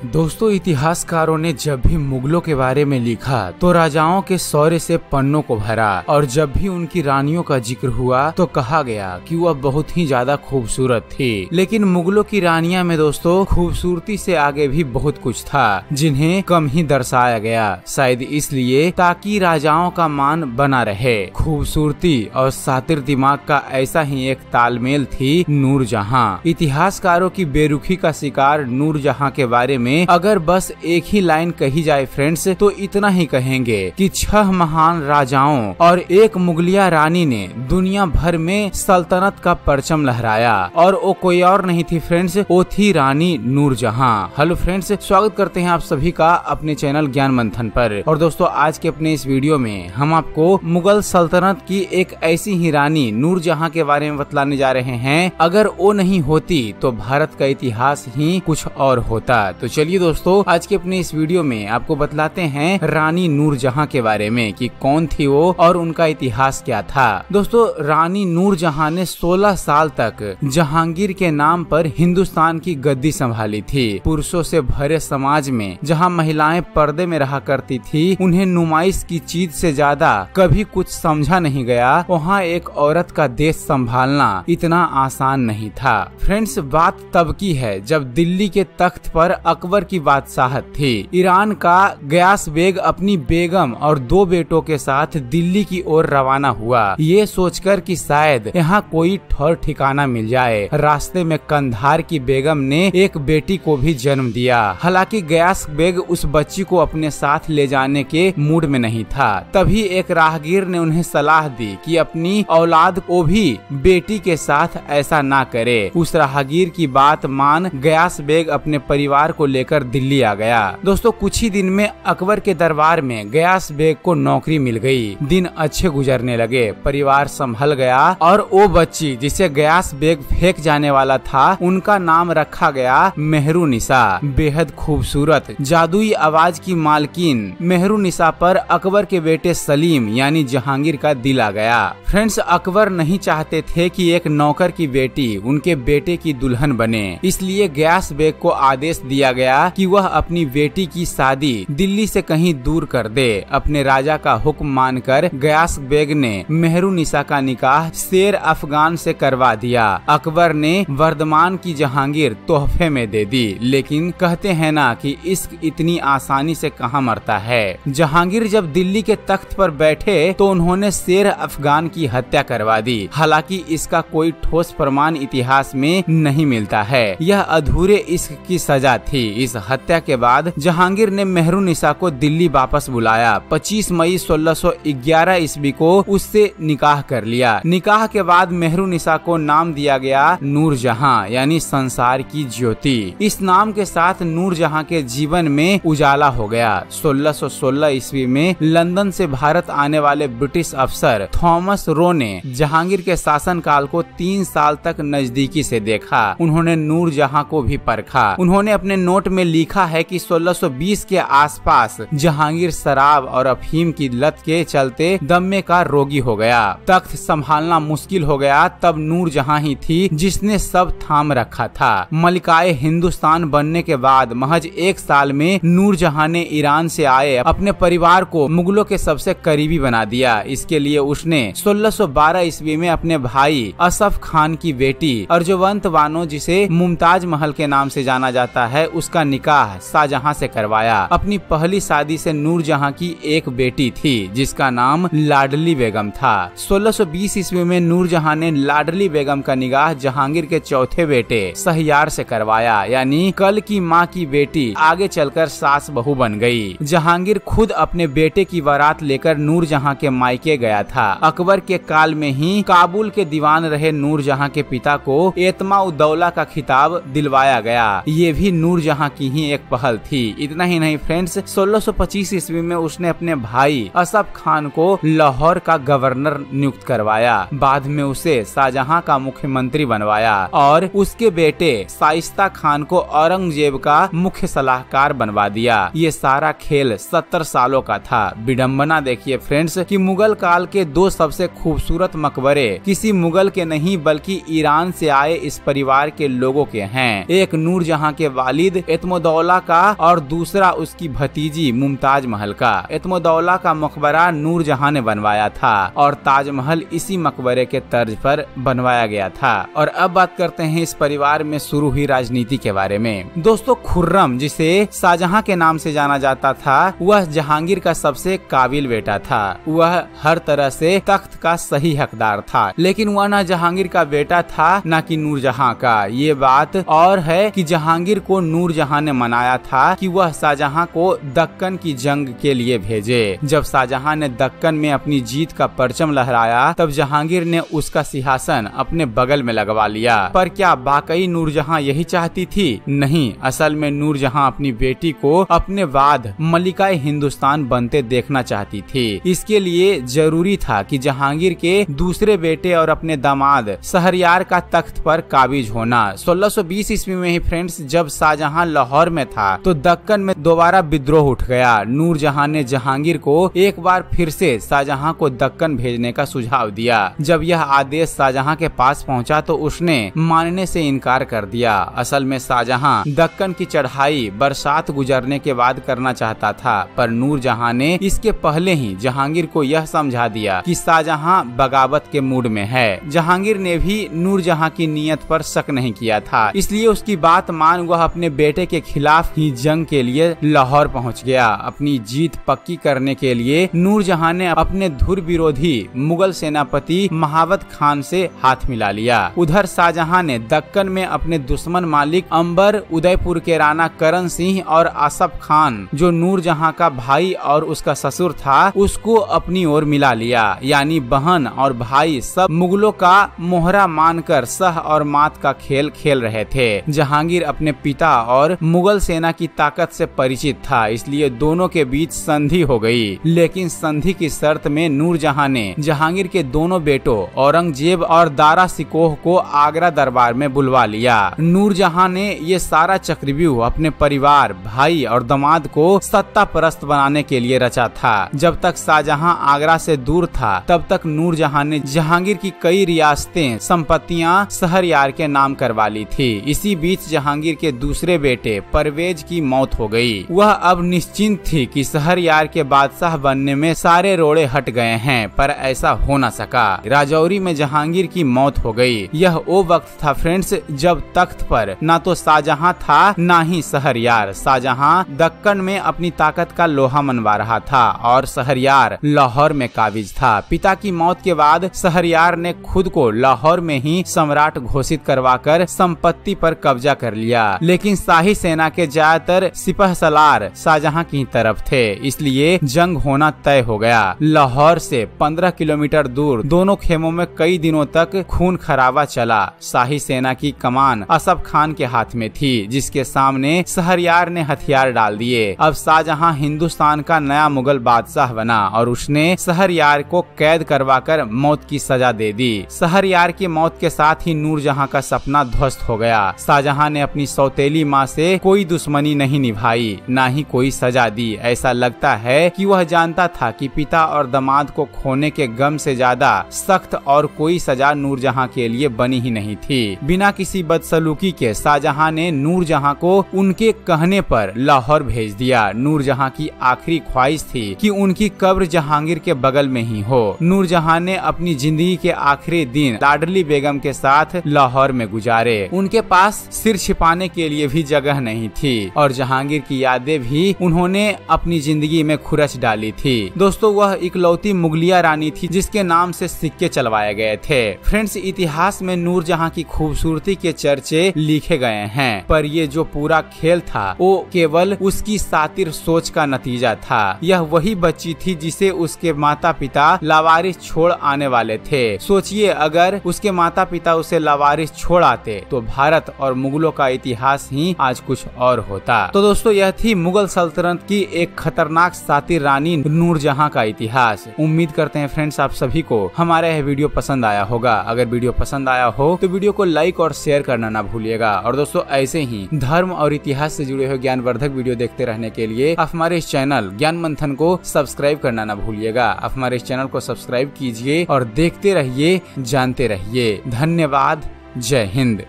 दोस्तों, इतिहासकारों ने जब भी मुगलों के बारे में लिखा तो राजाओं के शौर्य से पन्नों को भरा, और जब भी उनकी रानियों का जिक्र हुआ तो कहा गया कि वह बहुत ही ज्यादा खूबसूरत थी। लेकिन मुगलों की रानियां में दोस्तों खूबसूरती से आगे भी बहुत कुछ था जिन्हें कम ही दर्शाया गया, शायद इसलिए ताकि राजाओं का मान बना रहे। खूबसूरती और सातिर दिमाग का ऐसा ही एक तालमेल थी नूरजहां। इतिहासकारों की बेरुखी का शिकार नूरजहां के बारे में अगर बस एक ही लाइन कही जाए फ्रेंड्स, तो इतना ही कहेंगे कि 6 महान राजाओं और एक मुगलिया रानी ने दुनिया भर में सल्तनत का परचम लहराया, और वो कोई और नहीं थी फ्रेंड्स, वो थी रानी नूरजहां। हेलो फ्रेंड्स, स्वागत करते हैं आप सभी का अपने चैनल ज्ञान मंथन पर। और दोस्तों, आज के अपने इस वीडियो में हम आपको मुगल सल्तनत की एक ऐसी ही रानी नूरजहां के बारे में बतलाने जा रहे हैं। अगर वो नहीं होती तो भारत का इतिहास ही कुछ और होता। तो चलिए दोस्तों, आज के अपने इस वीडियो में आपको बतलाते हैं रानी नूरजहां के बारे में कि कौन थी वो और उनका इतिहास क्या था। दोस्तों, रानी नूरजहां ने 16 साल तक जहांगीर के नाम पर हिंदुस्तान की गद्दी संभाली थी। पुरुषों से भरे समाज में जहां महिलाएं पर्दे में रहा करती थी, उन्हें नुमाइश की चीज से ज्यादा कभी कुछ समझा नहीं गया। वहाँ एक औरत का देश संभालना इतना आसान नहीं था। फ्रेंड्स, बात तब की है जब दिल्ली के तख्त पर अकबर की बादशाहत थी। ईरान का गयास बेग अपनी बेगम और 2 बेटों के साथ दिल्ली की ओर रवाना हुआ, ये सोचकर कि शायद यहाँ कोई ठौर ठिकाना मिल जाए। रास्ते में कंधार की बेगम ने एक बेटी को भी जन्म दिया। हालांकि गयास बेग उस बच्ची को अपने साथ ले जाने के मूड में नहीं था। तभी एक राहगीर ने उन्हें सलाह दी कि अपनी औलाद को भी बेटी के साथ ऐसा ना करे। उस राहगीर की बात मान गयास बेग अपने परिवार को लेकर दिल्ली आ गया। दोस्तों, कुछ ही दिन में अकबर के दरबार में गयास बेग को नौकरी मिल गई। दिन अच्छे गुजरने लगे, परिवार संभल गया, और वो बच्ची जिसे गयास बेग फेंक जाने वाला था, उनका नाम रखा गया मेहरुनिसा। बेहद खूबसूरत जादुई आवाज की मालकिन मेहरुनिसा पर अकबर के बेटे सलीम यानी जहांगीर का दिल आ गया। फ्रेंड्स, अकबर नहीं चाहते थे कि एक नौकर की बेटी उनके बेटे की दुल्हन बने, इसलिए गयास बेग को आदेश दिया गया कि वह अपनी बेटी की शादी दिल्ली से कहीं दूर कर दे। अपने राजा का हुक्म मानकर गयास बेग ने मेहरुनिसा का निकाह शेर अफगान से करवा दिया। अकबर ने वर्धमान की जहांगीर तोहफे में दे दी। लेकिन कहते हैं ना कि इश्क इतनी आसानी से कहां मरता है। जहांगीर जब दिल्ली के तख्त पर बैठे तो उन्होंने शेर अफगान की हत्या करवा दी। हालांकि इसका कोई ठोस प्रमाण इतिहास में नहीं मिलता है। यह अधूरे इश्क की सजा थी। इस हत्या के बाद जहांगीर ने मेहरुनिसा को दिल्ली वापस बुलाया। 25 मई 1611 ईस्वी को उससे निकाह कर लिया। निकाह के बाद मेहरुनिसा को नाम दिया गया नूरजहां यानी संसार की ज्योति। इस नाम के साथ नूरजहां के जीवन में उजाला हो गया। 1616 ईस्वी में लंदन से भारत आने वाले ब्रिटिश अफसर थॉमस रो ने जहांगीर के शासन काल को 3 साल तक नजदीकी से देखा। उन्होंने नूरजहां को भी परखा। उन्होंने अपने नोट में लिखा है कि 1620 के आसपास जहांगीर शराब और अफीम की लत के चलते दमे का रोगी हो गया। तख्त संभालना मुश्किल हो गया। तब नूरजहां ही थी जिसने सब थाम रखा था। मलिकाए हिंदुस्तान बनने के बाद महज 1 साल में नूरजहां ने ईरान से आए अपने परिवार को मुगलों के सबसे करीबी बना दिया। इसके लिए उसने 1612 ईस्वी में अपने भाई असफ खान की बेटी अर्जुवंत बानो, जिसे मुमताज महल के नाम से जाना जाता है, उसका निकाह शाहजहां से करवाया। अपनी पहली शादी से नूरजहां की एक बेटी थी जिसका नाम लाडली बेगम था। 1620 ईस्वी में नूरजहां ने लाडली बेगम का निकाह जहांगीर के चौथे बेटे शहरयार से करवाया, यानी कल की माँ की बेटी आगे चलकर सास बहू बन गई। जहांगीर खुद अपने बेटे की बारात लेकर नूरजहां के मायके गया था। अकबर के काल में ही काबुल के दीवान रहे नूरजहां के पिता को एतमा-उद-दौला का खिताब दिलवाया गया। ये भी नूरजहां की ही एक पहल थी। इतना ही नहीं फ्रेंड्स, 1625 ईस्वी में उसने अपने भाई असफ खान को लाहौर का गवर्नर नियुक्त करवाया। बाद में उसे शाहजहां का मुख्यमंत्री बनवाया और उसके बेटे शाइस्ता खान को औरंगजेब का मुख्य सलाहकार बनवा दिया। ये सारा खेल 70 सालों का था। विडम्बना देखिए फ्रेंड्स कि मुगल काल के 2 सबसे खूबसूरत मकबरे किसी मुगल के नहीं बल्कि ईरान से आए इस परिवार के लोगों के हैं। एक नूरजहां के वालिद एतमुद्दौला का और दूसरा उसकी भतीजी मुमताज महल का। एतमुद्दौला का मकबरा नूरजहां ने बनवाया था और ताजमहल इसी मकबरे के तर्ज पर बनवाया गया था। और अब बात करते हैं इस परिवार में शुरू हुई राजनीति के बारे में। दोस्तों, खुर्रम जिसे शाहजहां के नाम से जाना जाता था, वह जहांगीर का सबसे काबिल बेटा था। वह हर तरह से तख्त का सही हकदार था, लेकिन वह न जहांगीर का बेटा था न कि नूरजहां का। ये बात और है कि जहांगीर को नूरजहां ने मनाया था कि वह शाहजहां को दक्कन की जंग के लिए भेजे। जब शाहजहां ने दक्कन में अपनी जीत का परचम लहराया, तब जहांगीर ने उसका सिंहासन अपने बगल में लगवा लिया। पर क्या वाकई नूरजहां यही चाहती थी? नहीं, असल में नूरजहां अपनी बेटी को अपने बाद मलिकाए हिंदुस्तान बनते देखना चाहती थी। इसके लिए जरूरी था कि जहांगीर के दूसरे बेटे और अपने दामाद शहरयार का तख्त पर काबिज होना। 1620 ईस्वी में ही फ्रेंड्स, जब शाहजहां लाहौर में था तो दक्कन में दोबारा विद्रोह उठ गया। नूरजहां ने जहांगीर को एक बार फिर से शाहजहां को दक्कन भेजने का सुझाव दिया। जब यह आदेश शाहजहां के पास पहुंचा तो उसने मानने से इनकार कर दिया। असल में शाहजहां दक्कन की चढ़ाई बरसात गुजरने के बाद करना चाहता था, पर नूरजहां ने इसके पहले ही जहांगीर को यह समझा दिया कि शाहजहां बगावत के मूड में है। जहांगीर ने भी नूरजहां की नीयत पर शक नहीं किया था, इसलिए उसकी बात मान वह अपने बेटे के खिलाफ ही जंग के लिए लाहौर पहुंच गया। अपनी जीत पक्की करने के लिए नूरजहां ने अपने धुर विरोधी मुगल सेनापति महावत खान से हाथ मिला लिया। उधर शाहजहां ने दक्कन में अपने दुश्मन मालिक अंबर, उदयपुर के राणा करण सिंह और आसफ खान, जो नूरजहां का भाई और उसका ससुर था, उसको अपनी ओर मिला लिया। यानी बहन और भाई सब मुगलों का मोहरा मानकर सह और मात का खेल खेल रहे थे। जहांगीर अपने पिता और मुगल सेना की ताकत से परिचित था, इसलिए दोनों के बीच संधि हो गई। लेकिन संधि की शर्त में नूरजहां ने जहांगीर के दोनों बेटों औरंगजेब और दारा सिकोह को आगरा दरबार में बुलवा लिया। नूरजहां ने ये सारा चक्रव्यूह अपने परिवार, भाई और दामाद को सत्ता परस्त बनाने के लिए रचा था। जब तक शाहजहां आगरा से दूर था, तब तक नूरजहां ने जहांगीर की कई रियासतें, संपत्तियां शहरयार के नाम करवा ली थी। इसी बीच जहांगीर के दूसरे बेटे परवेज की मौत हो गई। वह अब निश्चिंत थी कि शहरयार के बादशाह बनने में सारे रोड़े हट गए हैं, पर ऐसा हो न सका। राजौरी में जहांगीर की मौत हो गई। यह वो वक्त था फ्रेंड्स, जब तख्त पर न तो शाहजहां था न ही शहरयार। शाहजहां दक्कन में अपनी ताकत का लोहा मनवा रहा था और शहरयार लाहौर में काबिज था। पिता की मौत के बाद शहरयार ने खुद को लाहौर में ही सम्राट घोषित करवाकर संपत्ति पर कब्जा कर लिया। लेकिन शाही सेना के ज्यादातर सिपह सलार शाहजहां की तरफ थे, इसलिए जंग होना तय हो गया। लाहौर से 15 किलोमीटर दूर दोनों खेमों में कई दिनों तक खून खराबा चला। शाही सेना की कमान असफ खान के हाथ में थी, जिसके सामने शहरयार ने हथियार डाल दिए। अब शाहजहां हिंदुस्तान का नया मुगल बादशाह बना और उसने शहरयार को कैद करवाकर मौत की सजा दे दी। शहरयार की मौत के साथ ही नूरजहां का सपना ध्वस्त हो गया। शाहजहां ने अपनी सौतेली माँ से कोई दुश्मनी नहीं निभाई, न ही कोई सजा दी। ऐसा लगता है कि वह जानता था कि पिता और दामाद को खोने के गम से ज्यादा सख्त और कोई सजा नूरजहां के लिए बनी ही नहीं थी। बिना किसी बदसलूकी के शाहजहां ने नूरजहां को उनके कहने पर लाहौर भेज दिया। नूरजहां की आखिरी ख्वाहिश थी कि उनकी कब्र जहांगीर के बगल में ही हो। नूरजहां ने अपनी जिंदगी के आखिरी दिन लाडली बेगम के साथ लाहौर में गुजारे। उनके पास सिर छिपाने के लिए भी जगह नहीं थी और जहांगीर की यादें भी उन्होंने अपनी जिंदगी में खुरच डाली थी। दोस्तों, वह इकलौती मुगलिया रानी थी जिसके नाम से सिक्के चलवाए गए थे। फ्रेंड्स, इतिहास में नूरजहां की खूबसूरती के चर्चे लिखे गए हैं, पर ये जो पूरा खेल था वो केवल उसकी सातिर सोच का नतीजा था। यह वही बच्ची थी जिसे उसके माता पिता लावारिस छोड़ आने वाले थे। सोचिए, अगर उसके माता पिता उसे लावारिस छोड़ आते तो भारत और मुगलों का इतिहास ही आज कुछ और होता। तो दोस्तों, यह थी मुगल सल्तनत की एक खतरनाक सातिर रानी नूरजहां का इतिहास। उम्मीद करते हैं फ्रेंड्स आप सभी को हमारा यह वीडियो पसंद आया होगा। अगर वीडियो पसंद आया हो तो वीडियो को लाइक और शेयर करना ना भूलिएगा। और दोस्तों, ऐसे ही धर्म और इतिहास से जुड़े हुए ज्ञानवर्धक वीडियो देखते रहने के लिए आप हमारे इस चैनल ज्ञान मंथन को सब्सक्राइब करना ना भूलिएगा। आप हमारे इस चैनल को सब्सक्राइब कीजिए और देखते रहिए, जानते रहिए। धन्यवाद। जय हिंद।